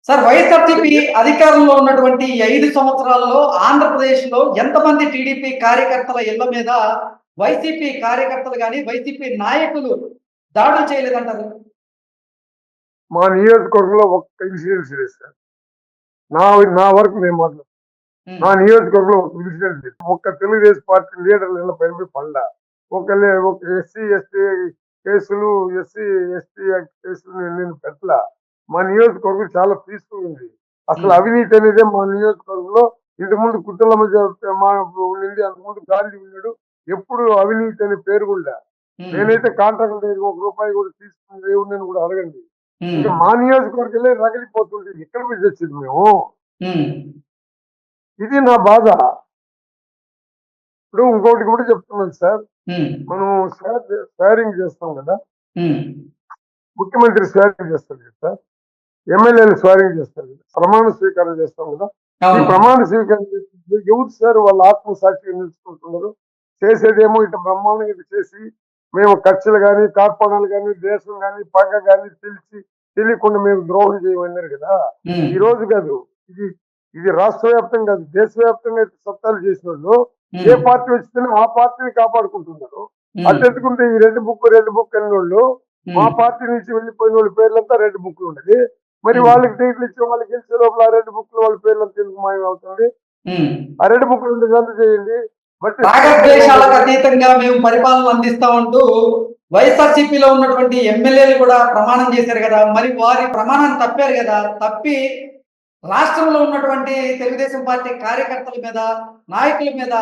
Sir YSRCP అధికారంలో ఉన్నటువంటి ఈ 5 సంవత్సరాల్లో ఆంధ్రప్రదేశ్‌లో ఎంతమంది టీడీపీ కార్యకర్తల ఇళ్ల మీద వైసీపీ కార్యకర్తలు గాని, వైసీపీ నాయకులు దాడులు చేయలేదంటారు? మా నియోజకవర్గంలో ఒక్క ఇన్సిడెంట్స్ లేదు సార్. నా నా వరకు నేను మాట్లాడుతున్నాను. నా హ్మ్. నియోజకవర్గంలో ఒక ఇన్సిడెంట్ లేదు. ఒక్క తెలుగుదేశం పార్టీ లీడర్ల ఇళ్ళ పైన పోయి పడలా. ఒక ఎస్సీ, ఎస్టీ కేసులు, ఎస్సీ, ఎస్టీ యాక్ట్ కేసులు నేను పెట్టలా. మా నియోజకవర్గం చాలా పీస్‌ఫుల్ ఉంది. అసలు హ్మ్. అవినీతి అనేదే మా నియోజకవర్గంలో ఇంతకుముందు కుట్టల మధ్య మా ఉండింది. అంతకుముందు గాంధీ ఉన్నాడు. ఎప్పుడు అవినీతి అనే పేరు కూడా లే. హ్మ్. నేనైతే కాంట్రాక్టర్ దగ్గర ఒక రూపాయి కూడా తీసుకుని దేవుడిని కూడా అడగండి. హ్మ్. ఇంకా మా నియోజకవర్గంలో రగిలిపోతుంది. ఎక్కడ పోయి తెచ్చింది మేము? హ్మ్. ఇది నా బాధ. ఇప్పుడు ఇంకోటి కూడా చెప్తున్నాను సార్. హ్మ్. మనం స్వేరింగ్ చేస్తాం కదా! హ్మ్. ముఖ్యమంత్రి స్వేరింగ్ చేస్తారు కదా సార్. ఎమ్మెల్యేలు స్వేరింగ్ చేస్తారు కదా! ప్రమాణ స్వీకారం చేస్తాం కదా! ఈ అవును. ప్రమాణ స్వీకారం చేసినప్పుడు ఎవరు సార్ వాళ్ళ ఆత్మసాక్షిగా నిలుచుకుంటున్నారు? చేసేదేమో ఇట్లా బ్రహ్మాండంగా ఇట్లా చేసి మేము ఖర్చులు గాని, కార్పణాలు గాని, దేశం గాని, పగ గాని తెలియకుండా మేము ద్రోహం చేయమన్నారు కదా! హ్మ్. ఈ రోజు కాదు. ఇది ఇది రాష్ట్ర వ్యాప్తంగా కాదు. దేశవ్యాప్తంగా అయితే చట్టాలు చేసినోళ్ళు ఏ హ్మ్. పార్టీ వచ్చినా ఆ పార్టీని కాపాడుకుంటున్నారు. హ్మ్. అట్టెత్తుకుంటే ఈ రెడ్ బుక్ అన్నోళ్ళు మా హ్మ్. పార్టీ నుంచి వెళ్ళిపోయిన వాళ్ళ పేర్లంతా రెడ్ బుక్ లో ఉండేది. మరి హ్మ్. వాళ్ళకి టికెట్లు ఇచ్చిన వాళ్ళకి గెలిచే లోపల ఆ రెడ్ బుక్ లో వాళ్ళ పేర్లంతా ఎందుకు మాయమవుతుంది? హ్మ్. ఆ రెడ్ బుక్ నుండి రద్దు చేయండి. బట్ స్టేట్ రాగద్వేషాలకు అతీతంగా మేము పరిపాలన అందిస్తామంటూ వైఎస్ఆర్సీపీలో ఉన్నటువంటి ఎమ్మెల్యేలు కూడా ప్రమాణం చేశారు కదా! మరి వారి ప్రమాణాన్ని తప్పారు కదా! తప్పి రాష్ట్రంలో ఉన్నటువంటి తెలుగుదేశం పార్టీ కార్యకర్తల మీద, నాయకుల మీద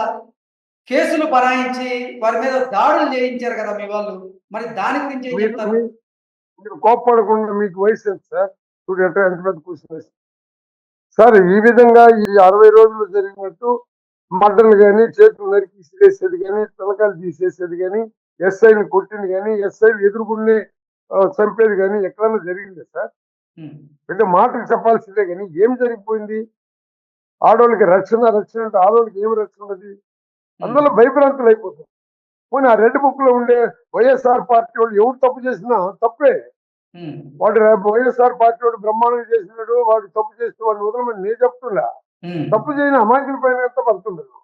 కేసులు బనాయించి వారి మీద దాడులు చేయించారు కదా మీ వాళ్ళు. మరి దాని గురించి ఏం మీరు చెప్తారు? మీ- మీరు కోప్పడకుండా మీకు వయసు ఎంత సార్? చూడు ఎంత పెద్ద క్వశ్చన్ వేసి సార్ ఈ విధంగా ఈ 60 రోజులు జరిగినట్టు మడ్డలు గాని, చేతులు నరికి ఇసిరేసేది గాని, తలకాయలు తీసేసేది గాని, ఎస్ఐని కొట్టింది గాని, ఎస్ఐలు ఎదురుగుండే చంపేది గాని ఎక్కడన్నా జరిగిందా సార్? హ్మ్. అంటే మాటలు చెప్పాల్సిందే గాని ఏం జరిగిపోయింది? ఆడోళ్ళకి రక్షణ అంటే ఆడోళ్ళకి ఏమి రక్షణ ఉన్నది? హ్మ్. అందులో భయభ్రాంతులు అయిపోతారు. పోనీ ఆ రెడ్ బుక్ లో ఉండే వైఎస్ఆర్ పార్టీ వాళ్ళు ఎవరు తప్పు చేసినా తప్పే. హ్మ్. వాడు వైఎస్ఆర్ పార్టీ వాడు బ్రహ్మాండంగా చేసినాడు. వాడు తప్పు చేస్తే వాడిని వదలమని నేను చెప్తున్నా. హ్మ్. తప్పు చేయని అమాయకుల పైన ఎంత పడుతుండదు.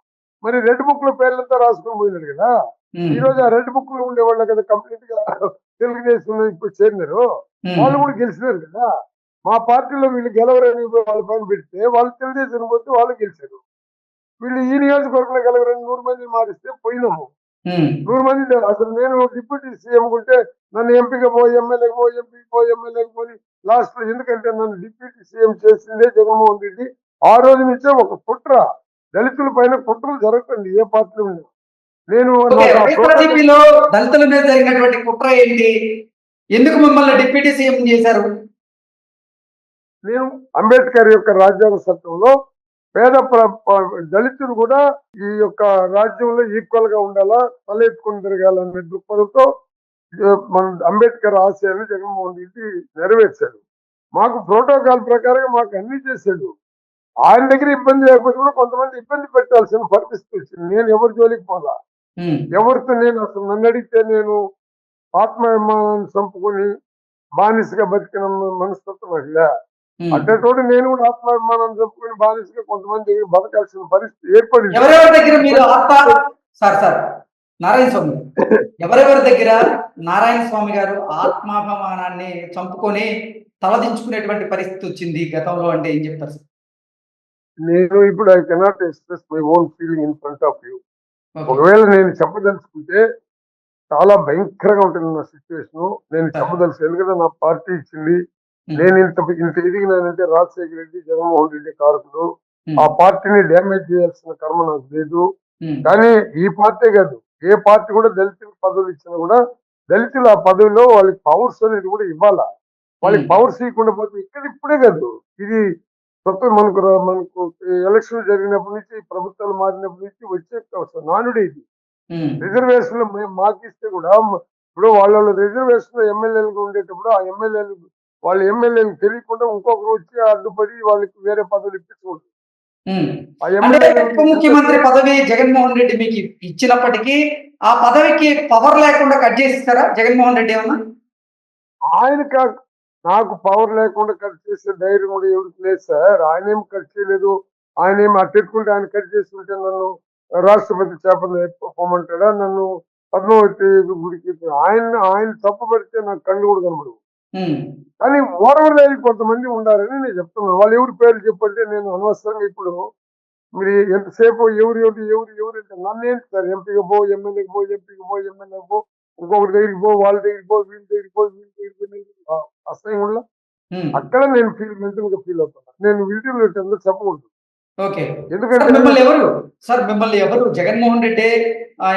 మరి రెడ్ బుక్ లో పేర్లంతా రాసుకొని పోయినాడు కదా! ఈ హ్మ్. రోజు ఆ రెడ్ బుక్ లో ఉండే వాళ్ళే కదా కంప్లీట్ గా తెలుగుదేశంలో ఇప్పుడు చేరినారు. హ్మ్. వాళ్ళు కూడా గెలిచినారు కదా! మా పార్టీలో వీళ్ళు గెలవరని వాళ్ళ పైన పెడితే వాళ్ళు తెలుగుదేశం పోతే వాళ్ళు గెలిచారు. వీళ్ళు ఈ నియోజకవర్గంలో గెలవరని 100 మందిని మారిస్తే పోయినాము. హ్మ్. 100 మంది అసలు నేను డిప్యూటీ సీఎం ఉంటే నన్ను ఎంపీగా పో, ఎమ్మెల్యేకి పో, ఎంపీకి పో, ఎమ్మెల్యేకి పోని లాస్ట్ లో ఎందుకంటే నన్ను డిప్యూటీ సీఎం చేసిందే జగన్మోహన్ రెడ్డి. ఆ రోజు నుంచే ఒక కుట్ర దళితుల పైన కుట్రలు జరుగుతుంది ఏ పార్టీలో ఉన్నా. నేను ఓకే. నాకు ఆ ప్రోటోకాల్ వైఎస్ఆర్సీపీలో దళితుల మీద జరిగినటువంటి కుట్ర ఏంటి? ఎందుకు మిమ్మల్ని డిప్యూటీ సీఎం చేశారు? నేను అంబేద్కర్ యొక్క రాజ్యాంగ చట్టంలో పేద దళితులు కూడా ఈ యొక్క రాజ్యంలో ఈక్వల్ గా ఉండాలా, తల ఎత్తుకుని తిరగాలనే దృక్పథంతో మన అంబేద్కర్ ఆశయాన్ని జగన్మోహన్ రెడ్డి నెరవేర్చాడు. మాకు ప్రోటోకాల్ ప్రకారంగా మాకు అన్ని చేశాడు. ఆయన దగ్గర ఇబ్బంది లేకపోతే కూడా కొంతమంది ఇబ్బంది పెట్టాల్సిన పరిస్థితి వచ్చింది. నేను ఎవరి జోలికి పోలా. హ్మ్. ఎవరితో నేను అసలు నన్ను అడిగితే నేను ఆత్మాభిమానాన్ని చంపుకొని బానిసగా బతికిన మనస్తత్వం అట్లా. హ్మ్. అట్టేటోడు నేను కూడా ఆత్మాభిమానాన్ని చంపుకొని బానిసగా కొంతమంది దగ్గర బతకాల్సిన పరిస్థితి ఏర్పడింది. ఎవరెవరి దగ్గర మీరు ఇప్పటికీ సార్ నారాయణ స్వామి గారు. ఎవరెవరి దగ్గర నారాయణ స్వామి గారు ఆత్మాభిమానాన్ని చంపుకొని తలదించుకునేటువంటి పరిస్థితి వచ్చింది గతంలో అంటే ఏం చెప్తారు సార్? నేను ఇప్పుడు I cannot express my own feeling in front of you. Okay. ఒకవేళ నేను చెప్పదలుచుకుంటే చాలా భయంకరంగా ఉంటుంది నా సిట్యుయేషను. నేను సార్. చెప్పదలుచు ఎందుకంటే నా పార్టీ ఇచ్చింది. హ్మ్. నేను ఇంత ఎదిగినానంటే రాజశేఖర రెడ్డి, జగన్మోహన్ రెడ్డి కారకులు. ఆ హ్మ్. పార్టీని డ్యామేజ్ చేయాల్సిన కర్మ నాకు లేదు. హ్మ్. కానీ ఈ పార్టీ కాదు. ఏ పార్టీ కూడా దళితులకు పదవులు ఇచ్చినా కూడా దళితులు ఆ పదవిలో వాళ్ళకి పవర్స్ అనేది కూడా ఇవ్వాలా. వాళ్ళకి హ్మ్. పవర్స్ ఇవ్వకుండా పోతే ఇక్కడ ఇప్పుడే కాదు. ఇది మనకు ఎలక్షన్ జరిగినప్పటి నుంచి ప్రభుత్వాలు మారినప్పటి నుంచి వచ్చే నానుడి ఇది. హ్మ్. రిజర్వేషన్‌లు మేము మాకిస్తే కూడా ఇప్పుడు వాళ్ళ రిజర్వేషన్‌లో ఎమ్మెల్యేలుగా ఉండేటప్పుడు ఆ ఎమ్మెల్యేలు వాళ్ళ ఎమ్మెల్యేలకు తెలియకుండా ఇంకొకరు వచ్చి అడ్డుపడి వాళ్ళకి వేరే పదవులు ఇప్పించుకుంటారు. హ్మ్. ఆ అంటే ఎమ్మెల్యేలు ఉప ఎందుకంటే ముఖ్యమంత్రి పదవి జగన్మోహన్ రెడ్డి మీకు ఇచ్చినప్పటికీ ఆ పదవికి పవర్ లేకుండా కట్ చేసేసారా జగన్మోహన్ రెడ్డి ఏమన్నా? ఆయనకి నాకు పవర్ లేకుండా కట్ చేసే ధైర్యం కూడా ఎవరికి లేదు సార్. ఆయన ఏం కట్ చేయలేదు. ఆయన ఏమి అట్టెట్టుకుంటే ఆయన కట్ చేస్తుంటే నన్ను రాష్ట్రపతి చేపలు పోమంటాడా, నన్ను పద్మావతి గుడికి ఆయన తప్పు పడితే నాకు కళ్ళు కూడా కనబడవు. ఉమ్, కానీ ఓరవలేని కొంతమంది ఉండాలని నేను చెప్తున్నాను. వాళ్ళు ఎవరి పేర్లు చెప్పంటే నేను అనవసరంగా ఇప్పుడు మీరు ఎంతసేపు ఎవరు అంటే నన్ను ఏంటి సార్, ఎంపీకి పో, ఎమ్మెల్యేకి పో, ఎంపీకి పో, ఎమ్మెల్యేకి పో, ఇంకొకరి దగ్గరికి పో, వాళ్ళ దగ్గరికి పో, వీళ్ళ దగ్గరికి పో, వీళ్ళ దగ్గరికి పో, అసహ్యం వల్ల ఉమ్. అక్కడ నేను మెంటల్ గా ఫీల్ అవుతాను. నేను విల్టిలో చెప్పకూడదు. ఓకే. సార్ ఎందుకంటే మిమ్మల్ని ఎవరు జగన్మోహన్ రెడ్డి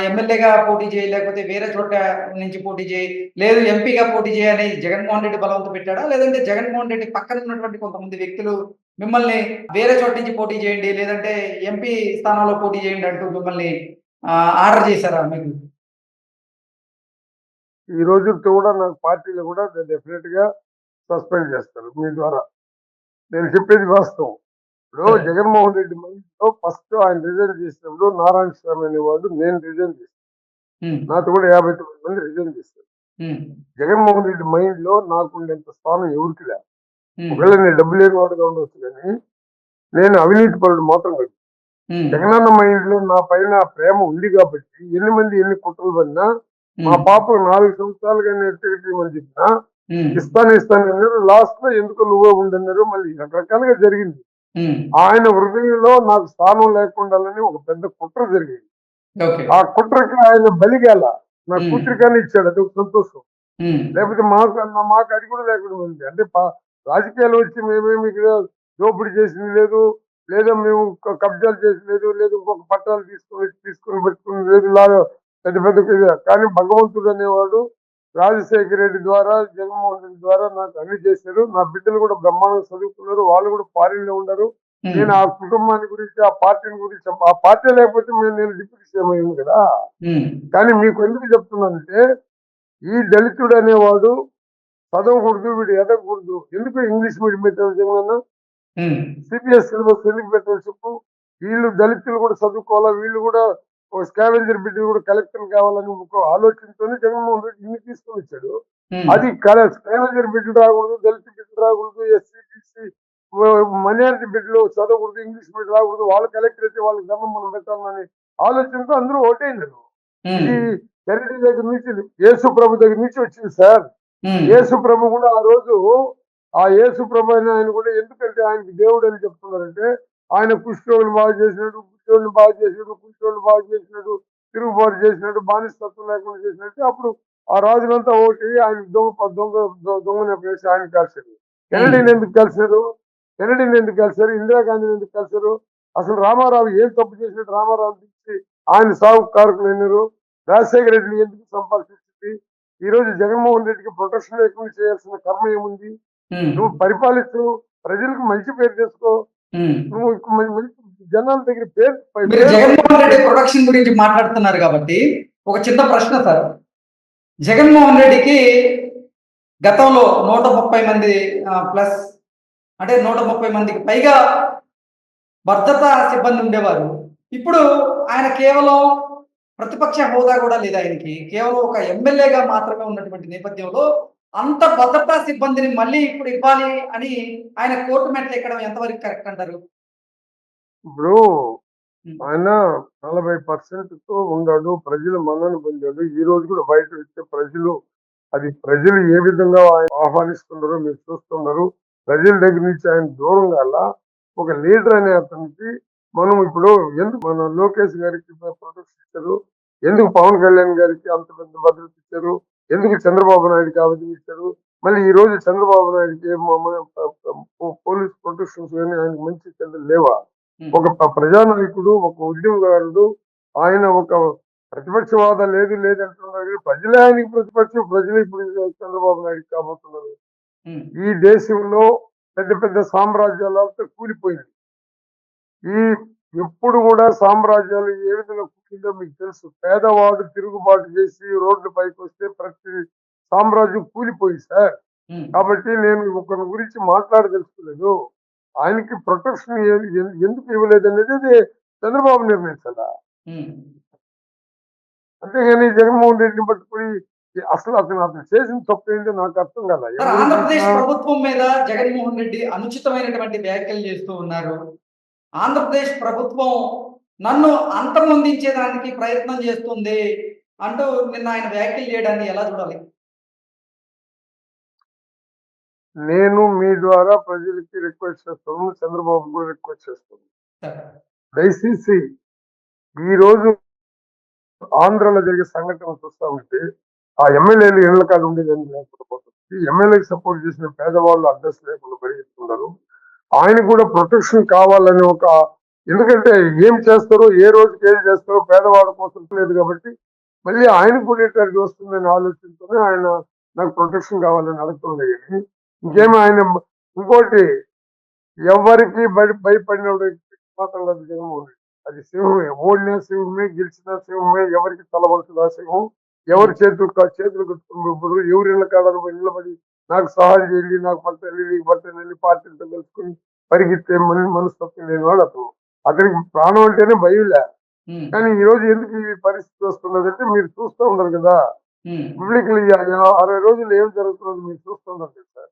ఎమ్మెల్యేగా పోటీ చేయి, లేకపోతే వేరే చోట నుంచి పోటీ చేయి, లేదు ఎంపీగా పోటీ చేయి అని జగన్మోహన్ రెడ్డి బలవంతం పెట్టాడా, లేదంటే జగన్మోహన్ రెడ్డి పక్కన ఉన్నటువంటి కొంతమంది వ్యక్తులు మిమ్మల్ని వేరే చోట నుంచి పోటీ చేయండి, లేదంటే ఎంపీ స్థానంలో పోటీ చేయండి అంటూ మిమ్మల్ని ఆర్డర్ చేశారా మీకు? ఈ రోజుతో కూడా నాకు పార్టీలో కూడా డెఫినెట్ గా సస్పెండ్ చేస్తారు మీ ద్వారా. నేను చెప్పేది వాస్తవం. ఇప్పుడు జగన్మోహన్ రెడ్డి మైండ్ లో ఫస్ట్ ఆయన రిజైన్ చేసినప్పుడు నారాయణ స్వామి అనేవాడు నేను రిజైన్ చేస్తాను, ఉమ్, నాతో కూడా 59 మంది రిజైన్ చేస్తారు. ఉమ్, జగన్మోహన్ రెడ్డి మైండ్ లో నాకుండేంత స్థానం ఎవరికి లేదు. ఉమ్, ఒకవేళ నేను డబ్బు లేని వాడుగా ఉండొచ్చు, కానీ నేను అవినీతి పరుడు మాత్రం కాదు. ఉమ్, జగనన్న మైండ్ లో నా పైన ప్రేమ ఉంది కాబట్టి ఎన్ని కుట్రలు పడినా మా ఉమ్, పాప 4 సంవత్సరాలుగా నేను తిరిగి చెప్పినా ఉమ్, ఇస్తాను అన్నారు. లాస్ట్ లో ఎందుకు నువ్వే ఉండన్నారు. మళ్ళీ రకరకాలుగా జరిగింది. ఉమ్. ఆయన హృదయంలో నాకు స్థానం లేకుండాలని ఒక పెద్ద కుట్ర జరిగింది. ఓకే. ఆ కుట్రకి ఆయన బలిగేల నా ఉమ్, కూతురికని ఇచ్చాడు, అది ఒక సంతోషం. ఉమ్, లేకపోతే మాకు అది కూడా లేకుండా ఉంది. అంటే రాజకీయాలు వచ్చి మేమేమి ఇక్కడ దోపిడీ చేసింది లేదు, లేదా మేము కబ్జాలు చేసి లేదు, లేదు ఇంకొక పట్టాలు తీసుకొని పెట్టుకుని లేదు, ఇలా పెద్ద పెద్ద కానీ భగవంతుడు అనేవాడు రాజశేఖర రెడ్డి ద్వారా, జగన్మోహన్ రెడ్డి ద్వారా నాకు అన్ని చేశారు. నా బిడ్డలు కూడా బ్రహ్మాండంగా చదువుకున్నారు, వాళ్ళు కూడా ఫారిన్ లో ఉన్నారు. ఉమ్, నేను ఆ కుటుంబాన్ని గురించి, ఆ పార్టీని గురించి, ఆ పార్టీ లేకపోతే నేను డిప్యూటీ సీఎం అయ్యాను కదా. ఉమ్, కానీ మీకు ఎందుకు చెప్తున్నానంటే, ఈ దళితుడు అనేవాడు చదవకూడదు, వీడు ఎదగకూడదు. ఎందుకు ఇంగ్లీష్ మీడియం పెట్టారు జగనన్న? ఉమ్, సిబిఎస్ సిలబస్ ఎందుకు పెట్టారు చెప్పు? వీళ్ళు దళితులు కూడా చదువుకోవాలా, వీళ్ళు కూడా ఒక స్కావెంజర్ బిడ్డలు కూడా కలెక్టర్ కావాలని ఒక ఆలోచనతోనే జగన్మోహన్ రెడ్డి ఇన్ని తీసుకొని వచ్చాడు. ఉమ్, అది స్కావెంజర్ బిడ్డలు రాకూడదు, దళిత బిడ్డలు రాకూడదు, ఎస్సీ బీసీ మైనారిటీ బిడ్డలు చదవకూడదు, ఇంగ్లీష్ మీడియం రాకూడదు, వాళ్ళు కలెక్టర్ అయితే వాళ్ళకి దండం మనం పెట్టాలని ఆలోచనతో అందరూ ఓటైనారు. ఉమ్, ఇది కరెంటీ దగ్గర నుంచి, యేసు ప్రభు దగ్గర నుంచి వచ్చింది సార్. ఉమ్, యేసు ప్రభు కూడా ఆ రోజు, ఆ యేసు ప్రభు అని ఆయన కూడా ఎందుకంటే ఆయనకి దేవుడు అని చెప్తున్నారంటే, ఆయన కుష్ఠోని బాగా చేసినాడు, గుడ్డోని బాగా చేసినాడు, కుంటోని బాగా చేసినాడు, తిరుగుబాటు చేసినాడు, బానిసత్వం లేకుండా చేసినట్టు అప్పుడు ఆ రాజులంతా ఒకటి ఆయన దొంగ వేసి ఆయన కలిసారు. కెనడీని ఎందుకు కలిసారు? ఇందిరాగాంధీని ఎందుకు కలిసారు? అసలు రామారావు ఏం తప్పు చేసినట్టు రామారావు తీసి ఆయన సాగు కారకులు అయినారు? రాజశేఖర రెడ్డిని ఎందుకు సంపాదించింది? ఈ రోజు జగన్మోహన్ రెడ్డికి ప్రొటెక్షన్ లేకుండా చేయాల్సిన కర్మ ఏముంది? ఉమ్, నువ్వు పరిపాలిస్తూ ప్రజలకు మంచి పేరు తెచ్చుకో. ఉమ్. నువ్వు మంచి జనాల దగ్గర పేరు మీరు జగన్మోహన్ రెడ్డి ప్రొడక్షన్ గురించి మాట్లాడుతున్నారు కాబట్టి ఒక చిన్న ప్రశ్న సార్. జగన్మోహన్ రెడ్డికి గతంలో 130 మంది ప్లస్, అంటే 130 మందికి పైగా భద్రతా సిబ్బంది ఉండేవారు. ఇప్పుడు ఆయన కేవలం ప్రతిపక్ష హోదా కూడా లేదు ఆయనకి, కేవలం ఒక ఎమ్మెల్యేగా మాత్రమే ఉన్నటువంటి నేపథ్యంలో అంత భద్రతా సిబ్బందిని మళ్ళీ ఇప్పుడు ఇవ్వాలి అని ఆయన కోర్టు మెట్లు ఎక్కడం ఎంతవరకు కరెక్ట్ అంటారు? ఇప్పుడు ఆయన 40% తో ఉన్నాడు, ప్రజలు మన్నన పొందాడు. ఈ రోజు కూడా బయట వచ్చే ప్రజలు ఏ విధంగా ఆయన ఆహ్వానిస్తున్నారో మీరు చూస్తున్నారు. ప్రజల దగ్గర నుంచి ఆయన దూరం కాల ఒక లీడర్ అనే అతనికి మనం ఇప్పుడు ఎందుకు మన లోకేష్ గారికి ప్రొటెక్షన్ ఇచ్చారు, ఎందుకు పవన్ కళ్యాణ్ గారికి అంత పెద్ద భద్రత ఇచ్చారు, ఎందుకు చంద్రబాబు నాయుడుకి అవధి ఇచ్చారు, మళ్ళీ ఈ రోజు చంద్రబాబు నాయుడుకి పోలీస్ ప్రొటెక్షన్స్ కానీ ఆయనకు మంచి చెడ్డలు లేవా? ఒక ప్రజానాయకుడు, ఒక ఉద్యమకారుడు, ఆయన ఒక ప్రతిపక్షవాద లేదంటున్నారు. ప్రజలే ఆయనకి ప్రతిపక్షం, ప్రజలు ఇప్పుడు చంద్రబాబు నాయుడు కాబోతున్నారు. ఈ దేశంలో పెద్ద పెద్ద సామ్రాజ్యాలతో కూలిపోయింది. ఈ ఎప్పుడు కూడా సామ్రాజ్యాలు ఏ విధంగా కూలిందో మీకు తెలుసు. పేదవాడు తిరుగుబాటు చేసి రోడ్డు పైకి వస్తే ప్రతి సామ్రాజ్యం కూలిపోయింది సార్. కాబట్టి నేను ఒకరి గురించి మాట్లాడదలుచుకోలేదు. ఆయనకి ప్రొటెక్షన్ ఎందుకు ఇవ్వలేదు అనేది చంద్రబాబు నిర్ణయించాలా. అంతేగాని జగన్మోహన్ రెడ్డిని పట్టుకుని అసలు అతను చేసిన తప్పు ఏంటో నాకు అర్థం కదా. సార్, ఎవరు ఆంధ్రప్రదేశ్ చూసినా ప్రభుత్వం మీద జగన్మోహన్ రెడ్డి అనుచితమైనటువంటి వ్యాఖ్యలు చేస్తూ ఉన్నారు. ఆంధ్రప్రదేశ్ ప్రభుత్వం నన్ను అంతమొందించేదానికి ప్రయత్నం చేస్తుంది అంటూ నిన్న ఆయన వ్యాఖ్యలు చేయడాన్ని ఎలా చూడాలి? నేను మీ ద్వారా ప్రజలకి రిక్వెస్ట్ చేస్తున్నాను. చంద్రబాబు కూడా రిక్వెస్ట్ చేస్తున్నాను. సార్. దయచేసి ఈ రోజు ఆంధ్రాలో జరిగే సంఘటనలు చూస్తా ఉంటే ఆ ఎమ్మెల్యేలు ఇళ్ల కాడ ఉండేదని లేకపోతుంది. ఎమ్మెల్యేకి సపోర్ట్ చేసిన పేదవాళ్ళు అడ్రస్ లేకుండా పరిగెత్తుతున్నారు. ఆయన కూడా ప్రొటెక్షన్ కావాలని ఒక, ఎందుకంటే ఏం చేస్తారో ఏ రోజుకి ఏం చేస్తారో పేదవాళ్ళ కోసం లేదు కాబట్టి మళ్ళీ ఆయన కూడా ఇట్లాంటి వస్తుందని ఆలోచనతోనే ఆయన నాకు ప్రొటెక్షన్ కావాలని అడుగుతుంది. కానీ ఇంకేమో ఆయన ఇంకోటి ఎవరికి భయపడినప్పుడు మాత్రం కాదు జగన్మోహన్ రెడ్డి. అది సింహమే, ఓడినా సింహమే, గెలిచినా సింహమే, ఎవరికి తలవలసిన సింహం, ఎవరి చేతులు కట్టుకున్నప్పుడు ఎవరి ఇళ్ళ కాడ నిలబడి నాకు సహాయం చేయండి, నాకు పట్టణి పార్టీలతో కలుసుకుని పరిగెత్తే మనస్తత్వం లేని వాడు అతను. అతనికి ప్రాణం అంటేనే భయంలే. ఉమ్, కానీ ఈ రోజు ఎందుకు ఈ పరిస్థితి వస్తున్నదంటే మీరు చూస్తూ ఉన్నారు కదా. ఉమ్. పబ్లిక్ 60 రోజులు ఏం జరుగుతున్నది మీరు చూస్తున్నారు కదా సార్.